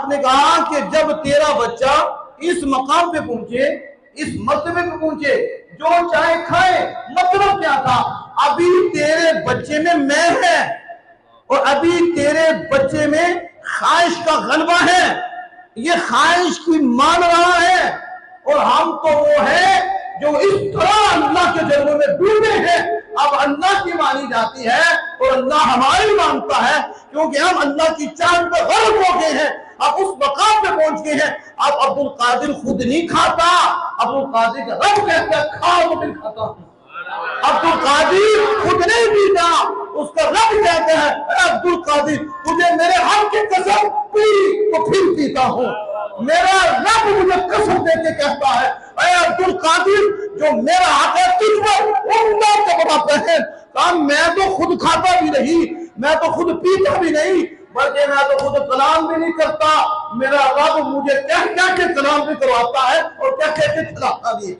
आपने कहा कि जब तेरा बच्चा इस मकाम पे पहुंचे, इस मर्तबे पे पहुंचे, जो चाहे खाए। मतलब क्या था? अभी तेरे बच्चे में मैं है और अभी तेरे बच्चे में ख्वाहिश का गलबा है, ये ख्वाहिश की मान रहा है। और हम तो वो है जो इस तरह अल्लाह के जन्म में डूबे हैं, अब अल्लाह की मानी जाती है और अल्लाह हमारी मानता है, क्योंकि हम अल्लाह की चांद पर गर्क हो गए हैं, अब उस मकाम पे पहुंच गए हैं। अब अब्दुल कादिर खुद नहीं खाता, अब्दुल कादिर का रब कहता है खा वो भी खाता हूं। अब्दुल कादिर खुद नहीं पीता, उसका रब कहता है अब्दुल कादिर तुझे मेरे हक की कसम पी तो फिर पीता हूं। मेरा रब मुझे कसम देके कहता है अरे अब्दुल कादिर जो मेरा हक है तुझ पर उम्दा का बड़ा बहन काम, मैं तो खुद खाता भी नहीं, मैं तो खुद पीता भी नहीं, बल्कि मैं तो खुद कलाम भी नहीं करता। मेरा रब मुझे क्या क्या के कलाम भी करवाता है और क्या क्या के खिलाता भी है।